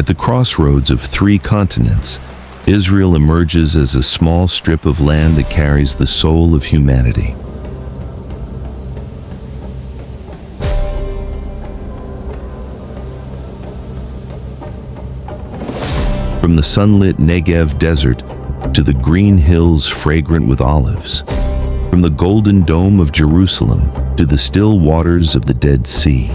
the crossroads of three continents, Israel emerges as a small strip of land that carries the soul of humanity. From the sunlit Negev desert to the green hills fragrant with olives, from the golden dome of Jerusalem to the still waters of the Dead Sea.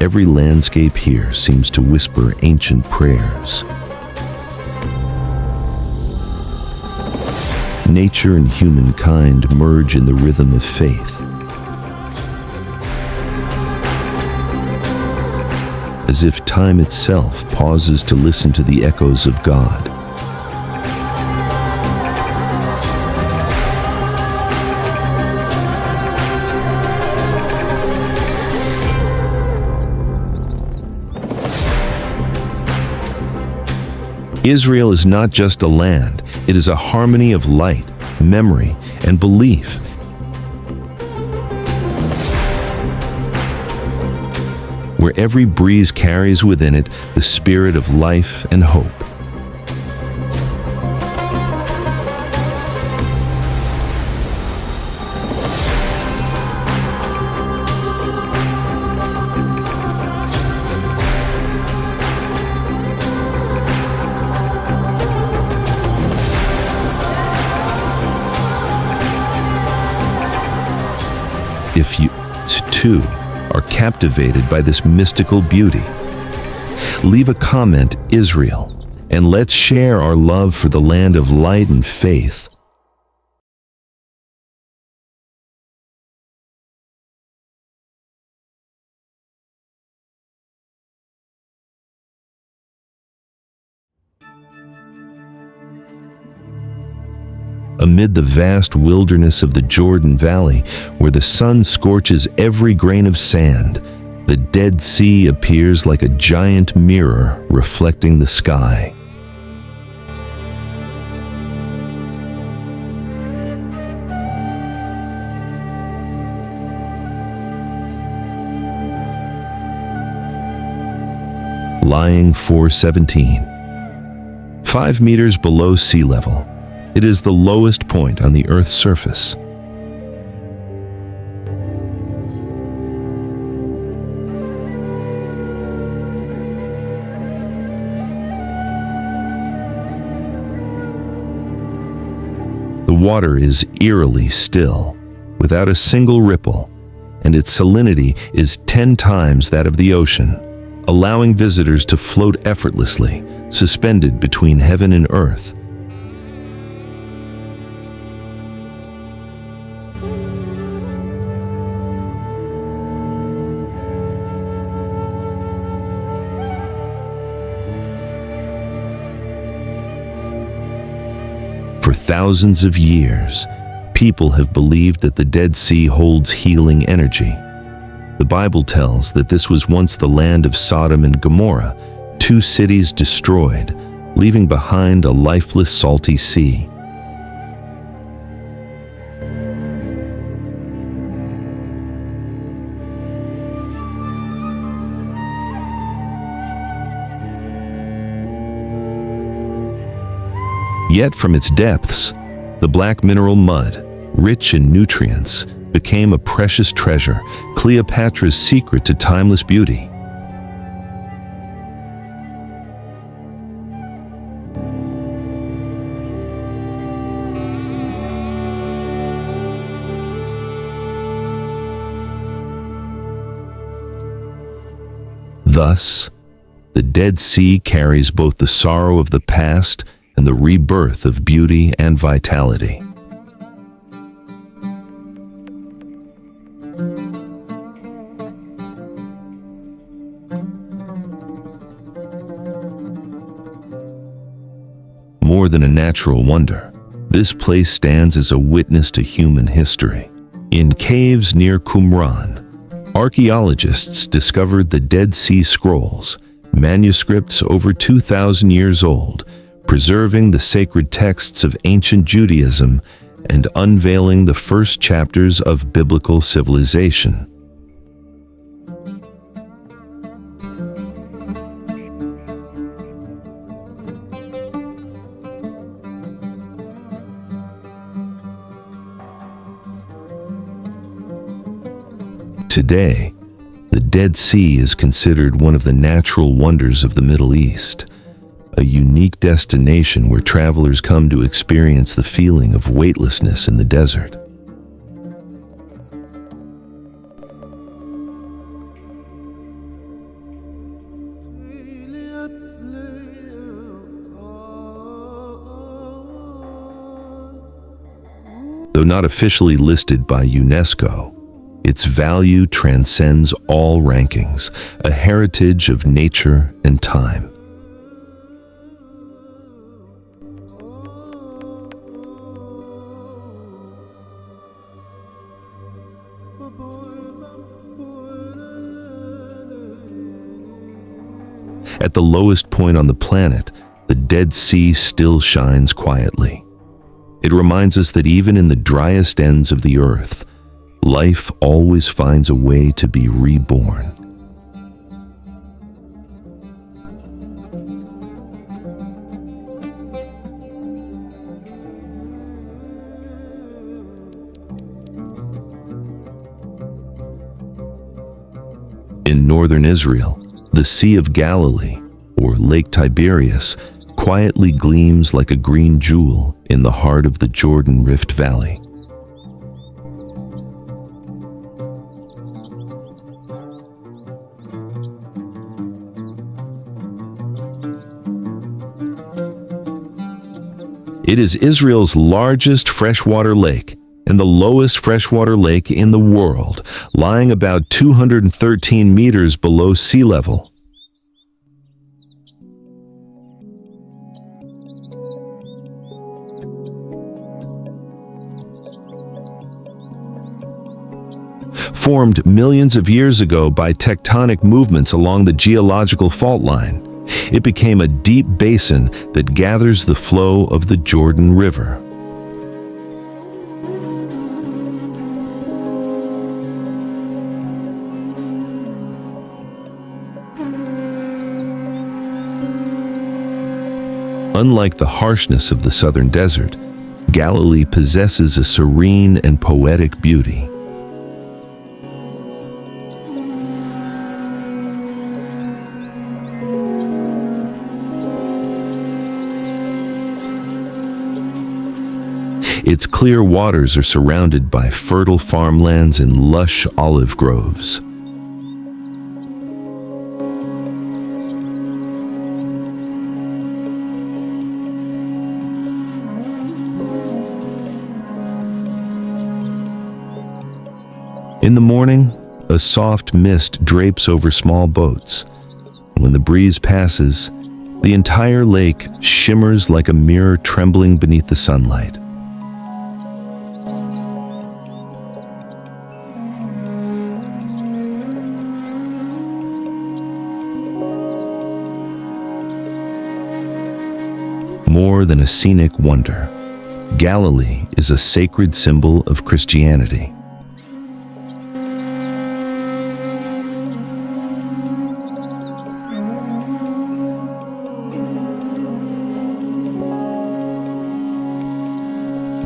Every landscape here seems to whisper ancient prayers. Nature and humankind merge in the rhythm of faith, as if time itself pauses to listen to the echoes of God. Israel is not just a land, it is a harmony of light, memory, and belief. Where every breeze carries within it the spirit of life and hope. If you, too, are captivated by this mystical beauty, leave a comment, Israel, and let's share our love for the land of light and faith. Amid the vast wilderness of the Jordan Valley, where the sun scorches every grain of sand, the Dead Sea appears like a giant mirror reflecting the sky. Lying 417, 5 meters below sea level. It is the lowest point on the Earth's surface. The water is eerily still, without a single ripple, and its salinity is 10 times that of the ocean, allowing visitors to float effortlessly, suspended between heaven and earth. For thousands of years, people have believed that the Dead Sea holds healing energy. The Bible tells that this was once the land of Sodom and Gomorrah, 2 cities destroyed, leaving behind a lifeless salty sea. Yet from its depths, the black mineral mud, rich in nutrients, became a precious treasure, Cleopatra's secret to timeless beauty. Thus, the Dead Sea carries both the sorrow of the past and the rebirth of beauty and vitality. More than a natural wonder, this place stands as a witness to human history. In caves near Qumran, archaeologists discovered the Dead Sea Scrolls, manuscripts over 2,000 years old, preserving the sacred texts of ancient Judaism and unveiling the first chapters of biblical civilization. Today, the Dead Sea is considered one of the natural wonders of the Middle East, a unique destination where travelers come to experience the feeling of weightlessness in the desert. Though not officially listed by UNESCO, its value transcends all rankings, a heritage of nature and time. At the lowest point on the planet, the Dead Sea still shines quietly. It reminds us that even in the driest ends of the earth, life always finds a way to be reborn. In northern Israel, the Sea of Galilee, or Lake Tiberias, quietly gleams like a green jewel in the heart of the Jordan Rift Valley. It is Israel's largest freshwater lake and the lowest freshwater lake in the world, lying about 213 meters below sea level. Formed millions of years ago by tectonic movements along the geological fault line, it became a deep basin that gathers the flow of the Jordan River. Unlike the harshness of the southern desert, Galilee possesses a serene and poetic beauty. Its clear waters are surrounded by fertile farmlands and lush olive groves. In the morning, a soft mist drapes over small boats. When the breeze passes, the entire lake shimmers like a mirror trembling beneath the sunlight. More than a scenic wonder, Galilee is a sacred symbol of Christianity.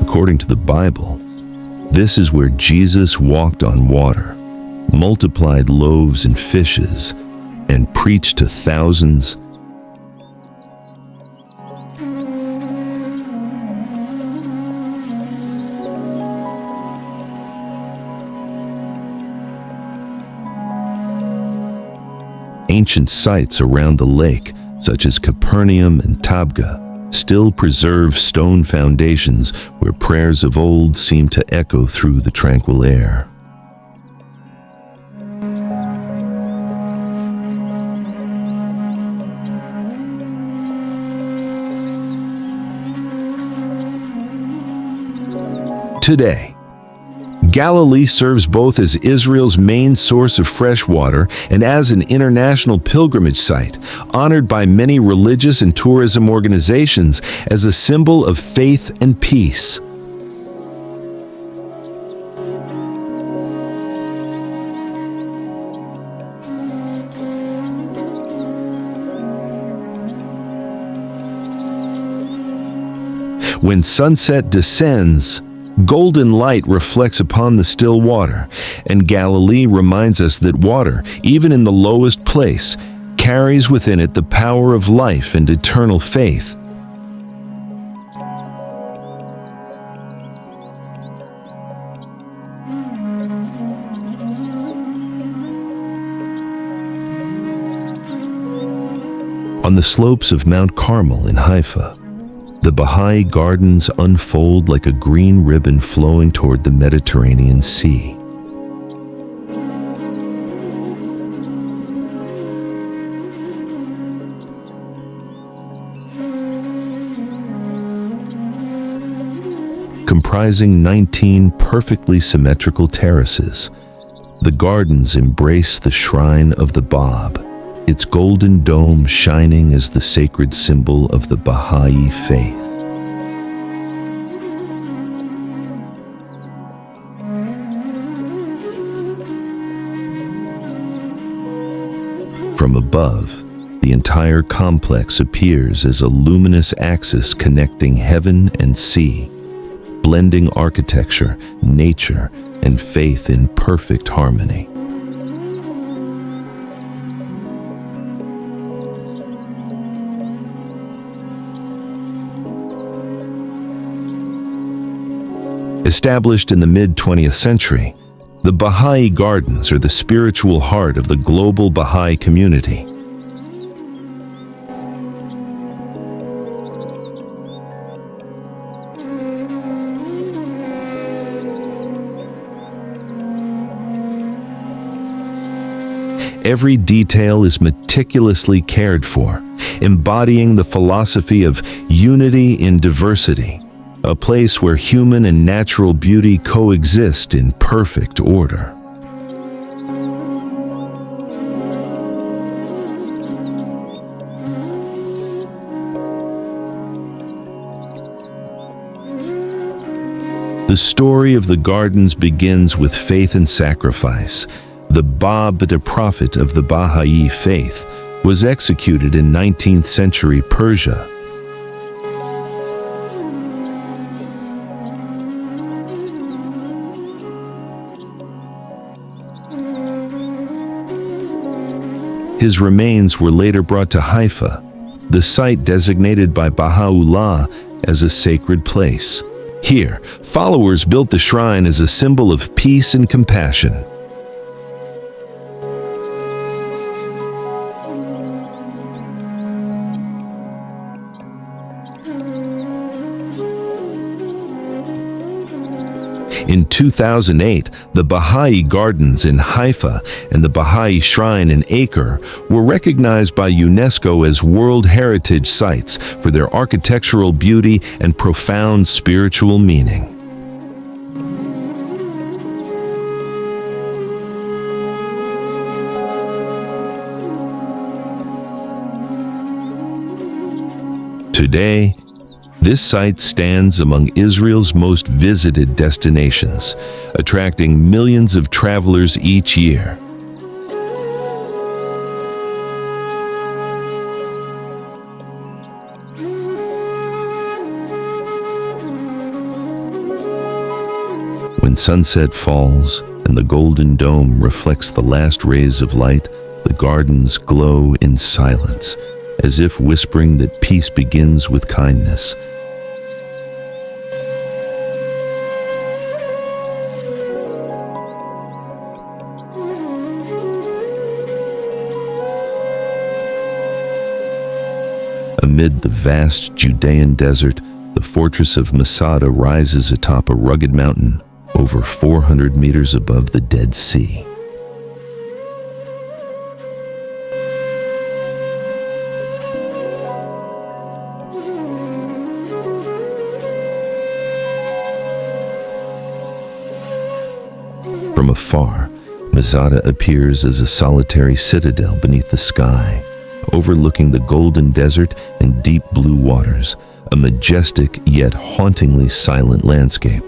According to the Bible, this is where Jesus walked on water, multiplied loaves and fishes, and preached to thousands. Ancient sites around the lake, such as Capernaum and Tabgha, still preserve stone foundations where prayers of old seem to echo through the tranquil air. Today, Galilee serves both as Israel's main source of fresh water and as an international pilgrimage site, honored by many religious and tourism organizations as a symbol of faith and peace. When sunset descends, golden light reflects upon the still water, and Galilee reminds us that water, even in the lowest place, carries within it the power of life and eternal faith. On the slopes of Mount Carmel in Haifa, the Baha'i Gardens unfold like a green ribbon flowing toward the Mediterranean Sea. Comprising 19 perfectly symmetrical terraces, the gardens embrace the shrine of the Bab, its golden dome shining as the sacred symbol of the Baha'i faith. From above, the entire complex appears as a luminous axis connecting heaven and sea, blending architecture, nature, and faith in perfect harmony. Established in the mid-20th century, the Baha'i Gardens are the spiritual heart of the global Baha'i community. Every detail is meticulously cared for, embodying the philosophy of unity in diversity, a place where human and natural beauty coexist in perfect order. The story of the gardens begins with faith and sacrifice. The Bab, a prophet of the Baha'i faith, was executed in 19th century Persia. His remains were later brought to Haifa, the site designated by Baha'u'llah as a sacred place. Here, followers built the shrine as a symbol of peace and compassion. In 2008, the Baha'i Gardens in Haifa and the Baha'i Shrine in Acre were recognized by UNESCO as World Heritage Sites for their architectural beauty and profound spiritual meaning. Today, this site stands among Israel's most visited destinations, attracting millions of travelers each year. When sunset falls and the golden dome reflects the last rays of light, the gardens glow in silence, as if whispering that peace begins with kindness. Amid the vast Judean desert, the fortress of Masada rises atop a rugged mountain over 400 meters above the Dead Sea. From afar, Masada appears as a solitary citadel beneath the sky, overlooking the golden desert and deep blue waters, a majestic yet hauntingly silent landscape.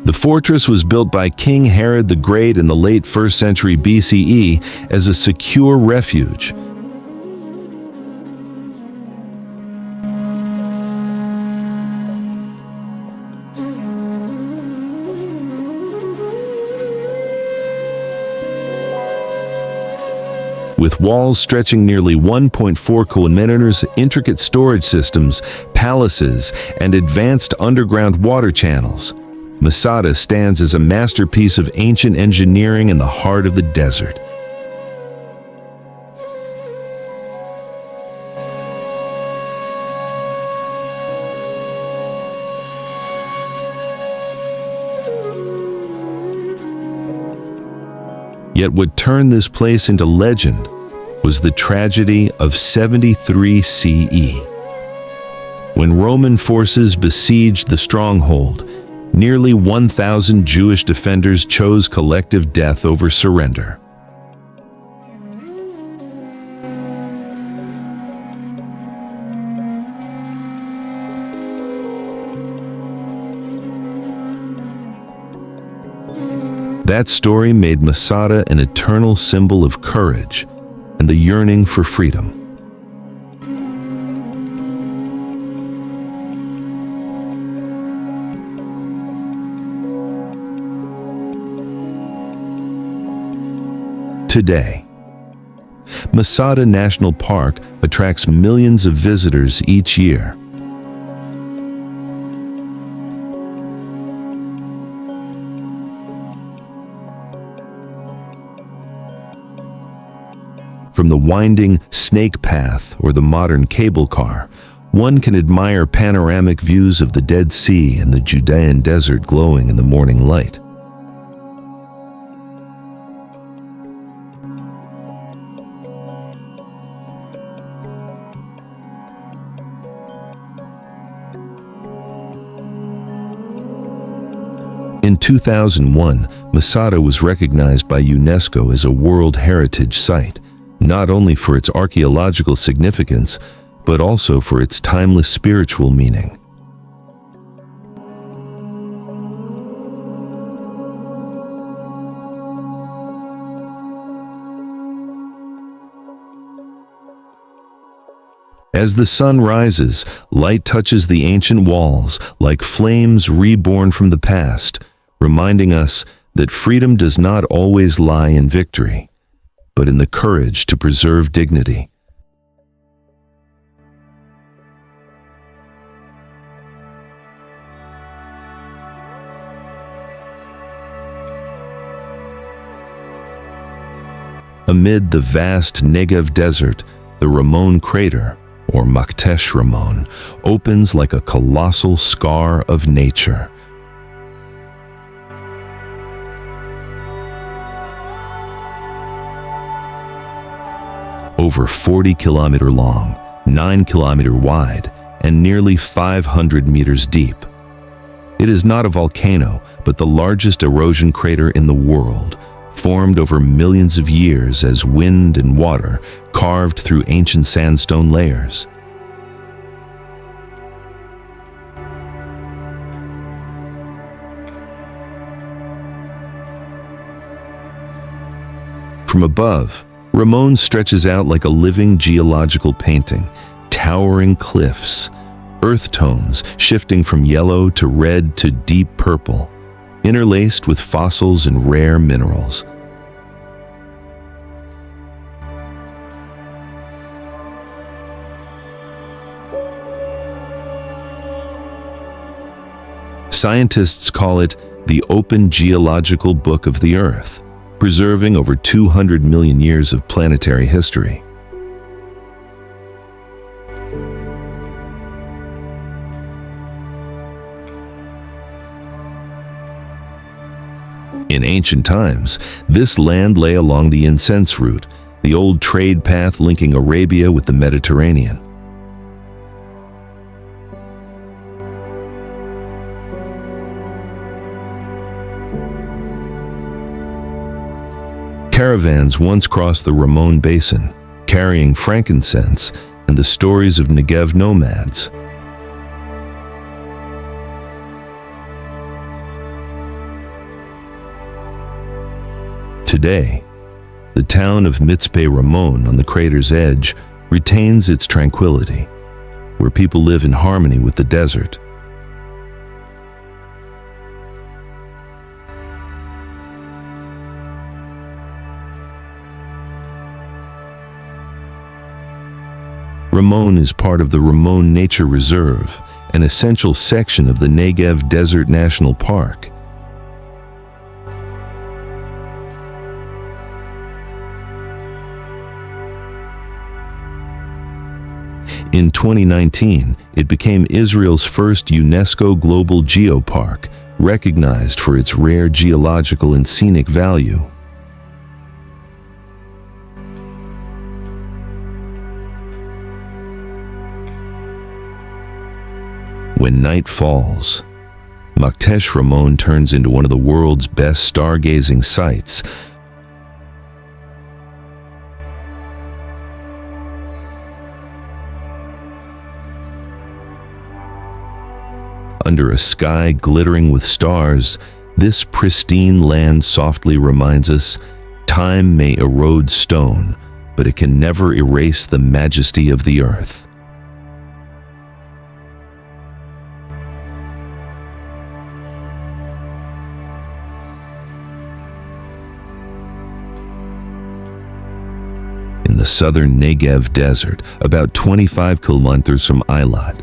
The fortress was built by King Herod the Great in the late 1st century BCE as a secure refuge. With walls stretching nearly 1.4 kilometers, intricate storage systems, palaces, and advanced underground water channels, Masada stands as a masterpiece of ancient engineering in the heart of the desert. Yet what turned this place into legend was the tragedy of 73 CE. When Roman forces besieged the stronghold, nearly 1,000 Jewish defenders chose collective death over surrender. That story made Masada an eternal symbol of courage and the yearning for freedom. Today, Masada National Park attracts millions of visitors each year. From the winding snake path or the modern cable car, one can admire panoramic views of the Dead Sea and the Judean desert glowing in the morning light. In 2001, Masada was recognized by UNESCO as a World Heritage Site, not only for its archaeological significance, but also for its timeless spiritual meaning. As the sun rises, light touches the ancient walls like flames reborn from the past, reminding us that freedom does not always lie in victory, but in the courage to preserve dignity. Amid the vast Negev desert, the Ramon crater, or Maktesh Ramon, opens like a colossal scar of nature. Over 40-kilometer long, 9-kilometer wide, and nearly 500 meters deep. It is not a volcano, but the largest erosion crater in the world, formed over millions of years as wind and water carved through ancient sandstone layers. From above, Ramon stretches out like a living geological painting, towering cliffs, earth tones shifting from yellow to red to deep purple, interlaced with fossils and rare minerals. Scientists call it the open geological book of the Earth, preserving over 200 million years of planetary history. In ancient times, this land lay along the incense route, the old trade path linking Arabia with the Mediterranean. Caravans once crossed the Ramon Basin, carrying frankincense and the stories of Negev nomads. Today, the town of Mitzpe Ramon on the crater's edge retains its tranquility, where people live in harmony with the desert. Ramon is part of the Ramon Nature Reserve, an essential section of the Negev Desert National Park. In 2019, it became Israel's first UNESCO Global Geopark, recognized for its rare geological and scenic value. When night falls, Maktesh Ramon turns into one of the world's best stargazing sites. Under a sky glittering with stars, this pristine land softly reminds us, time may erode stone, but it can never erase the majesty of the earth. In the southern Negev desert, about 25 kilometers from Eilat,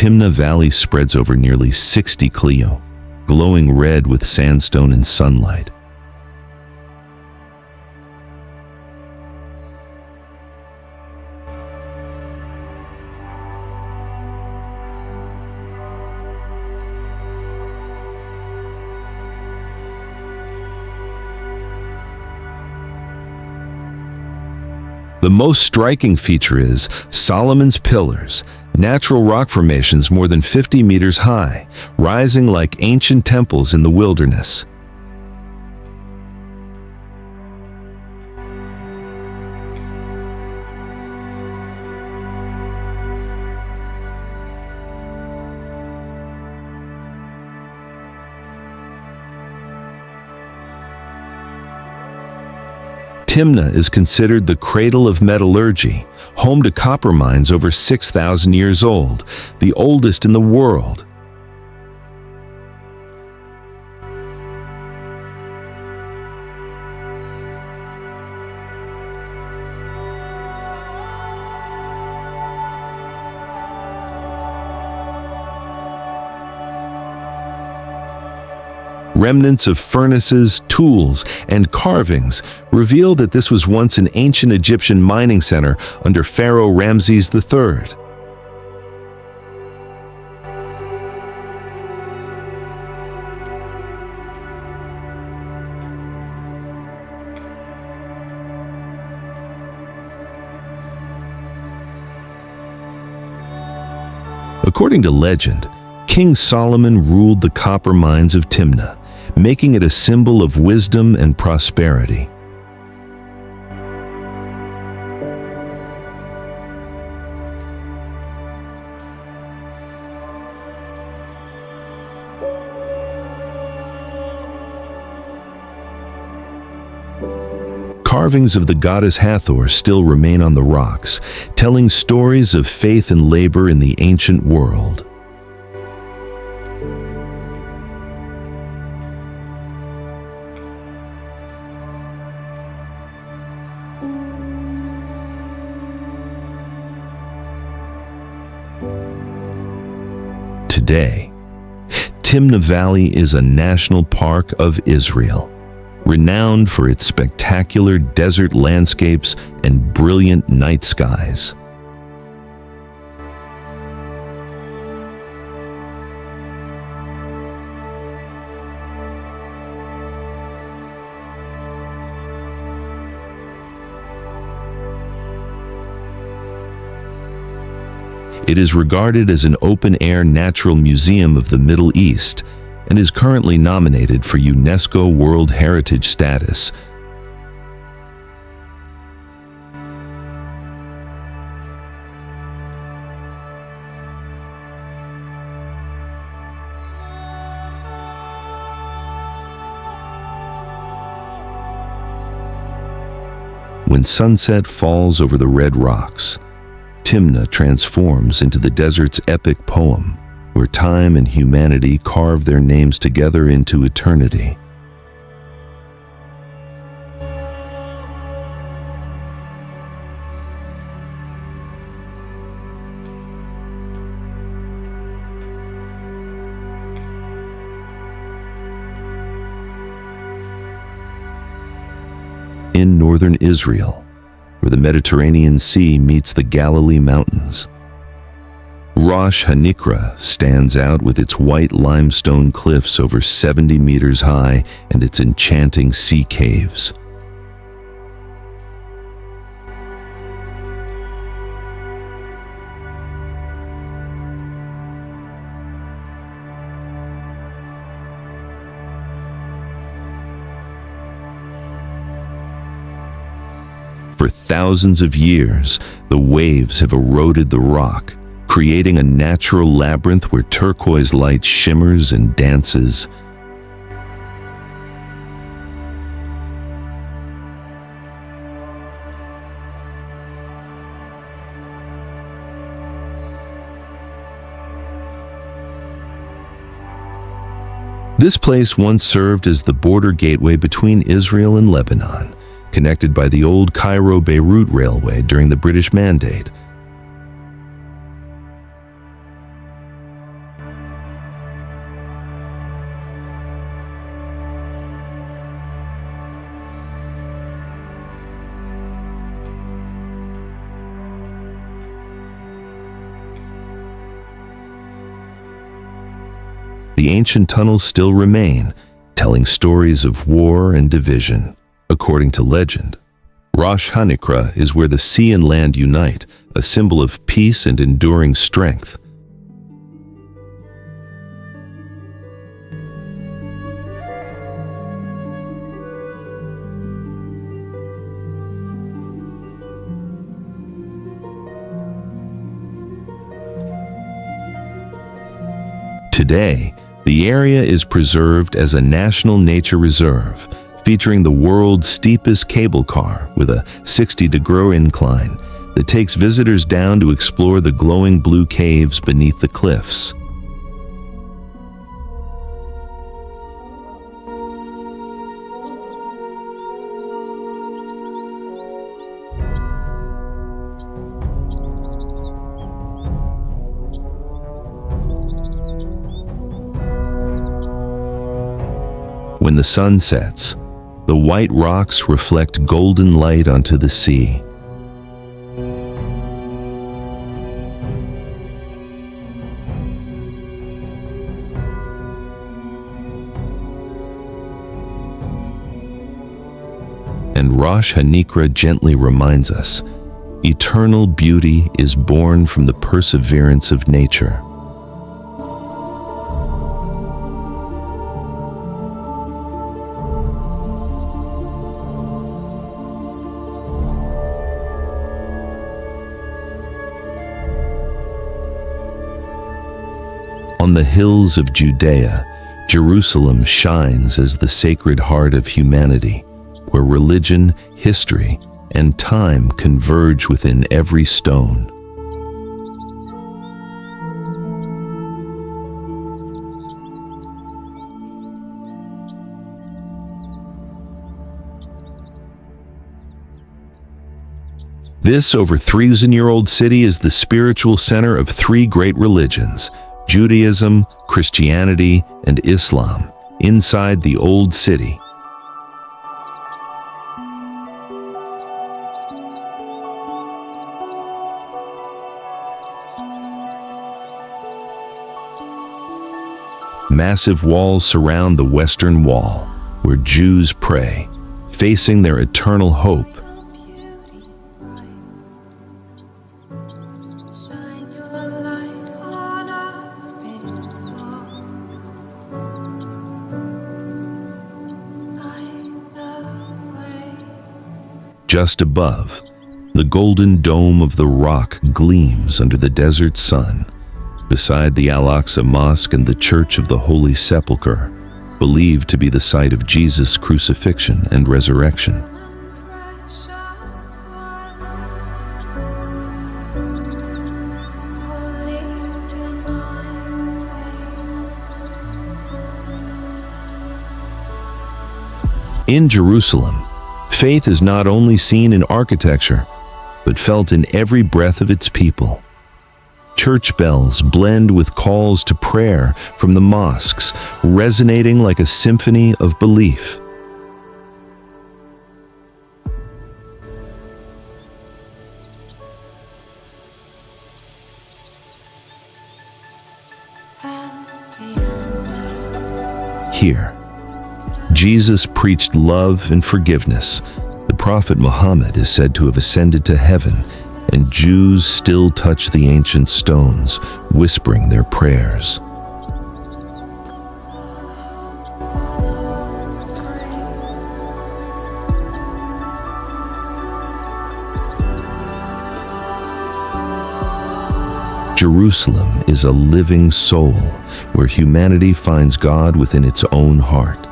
Timna Valley spreads over nearly 60 km, glowing red with sandstone and sunlight. The most striking feature is Solomon's Pillars, natural rock formations more than 50 meters high, rising like ancient temples in the wilderness. Timna is considered the cradle of metallurgy, home to copper mines over 6,000 years old, the oldest in the world. Remnants of furnaces, tools, and carvings reveal that this was once an ancient Egyptian mining center under Pharaoh Ramses III. According to legend, King Solomon ruled the copper mines of Timna, making it a symbol of wisdom and prosperity. Carvings of the goddess Hathor still remain on the rocks, telling stories of faith and labor in the ancient world. Today, Timna Valley is a national park of Israel, renowned for its spectacular desert landscapes and brilliant night skies. It is regarded as an open-air natural museum of the Middle East and is currently nominated for UNESCO World Heritage status. When sunset falls over the red rocks, Timna transforms into the desert's epic poem, where time and humanity carve their names together into eternity. In northern Israel, where the Mediterranean Sea meets the Galilee Mountains, Rosh Hanikra stands out with its white limestone cliffs over 70 meters high and its enchanting sea caves. For thousands of years, the waves have eroded the rock, creating a natural labyrinth where turquoise light shimmers and dances. This place once served as the border gateway between Israel and Lebanon, connected by the old Cairo-Beirut Railway during the British Mandate. The ancient tunnels still remain, telling stories of war and division. According to legend, Rosh Hanikra is where the sea and land unite, a symbol of peace and enduring strength. Today, the area is preserved as a national nature reserve, featuring the world's steepest cable car with a 60-degree incline that takes visitors down to explore the glowing blue caves beneath the cliffs. When the sun sets, the white rocks reflect golden light onto the sea. And Rosh Hanikra gently reminds us, eternal beauty is born from the perseverance of nature. On the hills of Judea, Jerusalem shines as the sacred heart of humanity, where religion, history, and time converge within every stone. This over 3,000-year-old city is the spiritual center of three great religions: Judaism, Christianity, and Islam, inside the Old City. Massive walls surround the Western Wall, where Jews pray, facing their eternal hope. Shine your light. Just above, the golden dome of the rock gleams under the desert sun, beside the Al-Aqsa Mosque and the Church of the Holy Sepulchre, believed to be the site of Jesus' crucifixion and resurrection. In Jerusalem, faith is not only seen in architecture, but felt in every breath of its people. Church bells blend with calls to prayer from the mosques, resonating like a symphony of belief. Here, Jesus preached love and forgiveness. The Prophet Muhammad is said to have ascended to heaven, and Jews still touch the ancient stones, whispering their prayers. Jerusalem is a living soul, where humanity finds God within its own heart.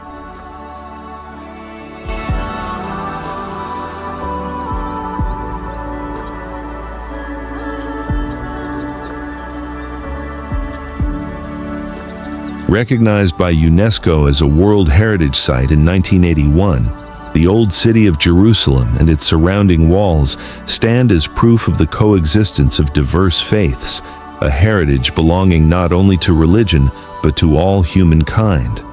Recognized by UNESCO as a World Heritage Site in 1981, the Old City of Jerusalem and its surrounding walls stand as proof of the coexistence of diverse faiths, a heritage belonging not only to religion, but to all humankind.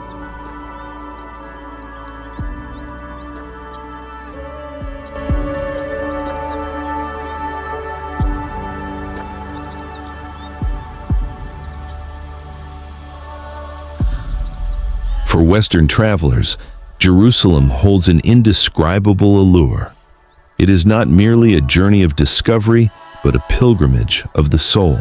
For Western travelers, Jerusalem holds an indescribable allure. It is not merely a journey of discovery, but a pilgrimage of the soul.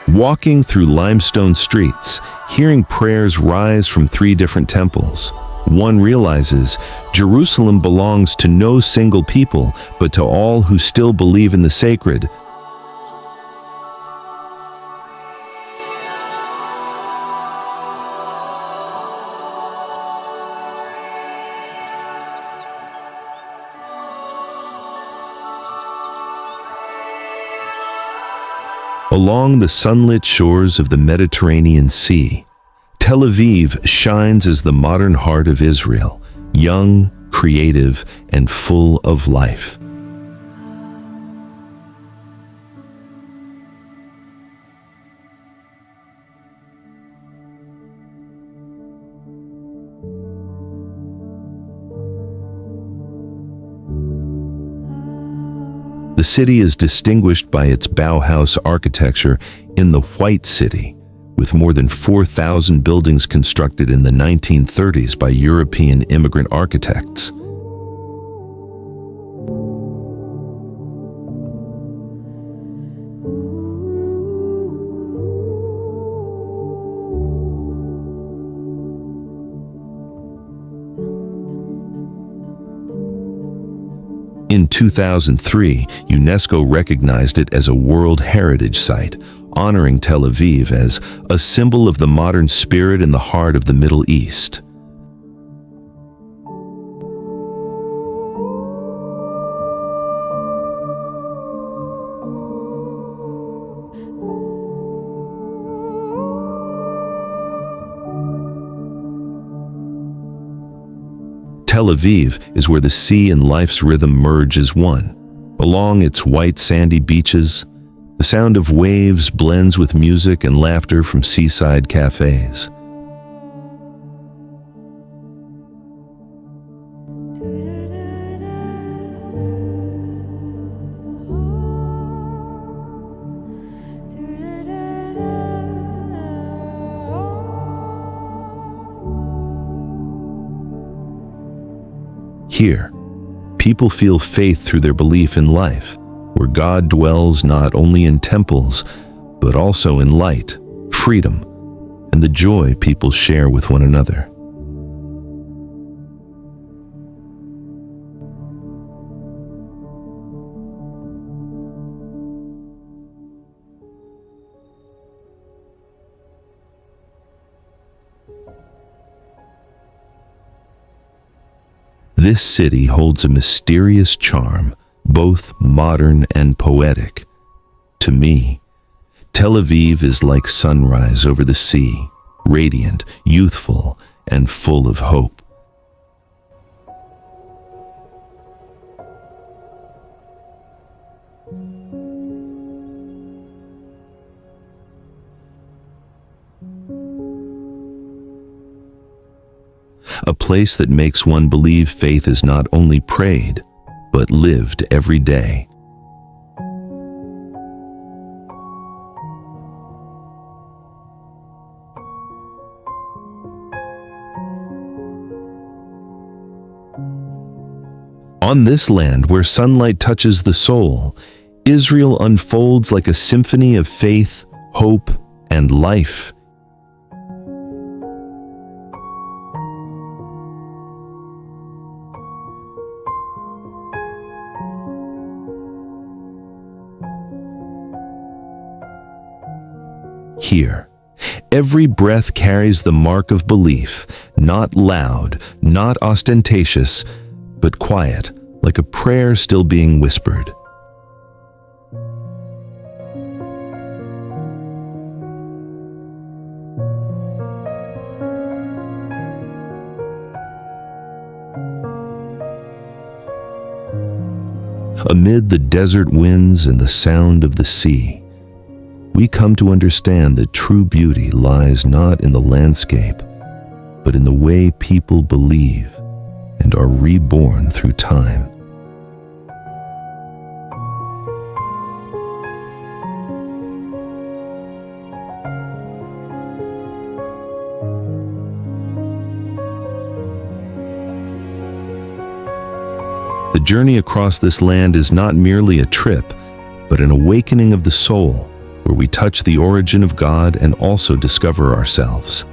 Walking through limestone streets, hearing prayers rise from 3 different temples, one realizes Jerusalem belongs to no single people, but to all who still believe in the sacred. Along the sunlit shores of the Mediterranean Sea, Tel Aviv shines as the modern heart of Israel, young, creative, and full of life. The city is distinguished by its Bauhaus architecture in the White City, with more than 4,000 buildings constructed in the 1930s by European immigrant architects. In 2003, UNESCO recognized it as a World Heritage Site, honoring Tel Aviv as a symbol of the modern spirit in the heart of the Middle East. Tel Aviv is where the sea and life's rhythm merge as one. Along its white sandy beaches, the sound of waves blends with music and laughter from seaside cafes. Here, people feel faith through their belief in life, where God dwells not only in temples, but also in light, freedom, and the joy people share with one another. This city holds a mysterious charm, both modern and poetic. To me, Tel Aviv is like sunrise over the sea, radiant, youthful, and full of hope. A place that makes one believe faith is not only prayed, but lived every day. On this land where sunlight touches the soul, Israel unfolds like a symphony of faith, hope, and life. Here, every breath carries the mark of belief, not loud, not ostentatious, but quiet, like a prayer still being whispered. Amid the desert winds and the sound of the sea, we come to understand that true beauty lies not in the landscape, but in the way people believe and are reborn through time. The journey across this land is not merely a trip, but an awakening of the soul, where we touch the origin of God and also discover ourselves.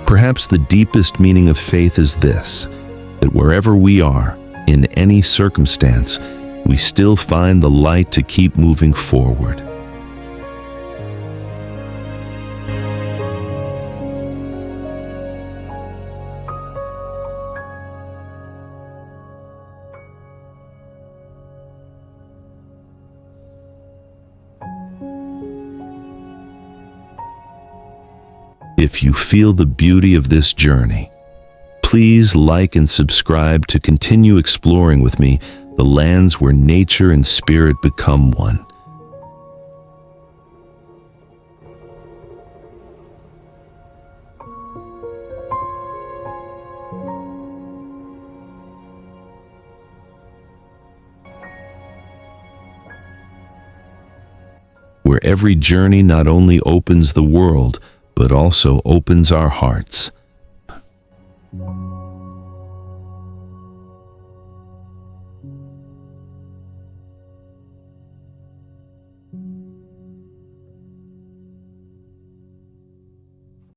Perhaps the deepest meaning of faith is this, that wherever we are, in any circumstance, we still find the light to keep moving forward. If you feel the beauty of this journey, please like and subscribe to continue exploring with me the lands where nature and spirit become one. Where every journey not only opens the world, but also opens our hearts.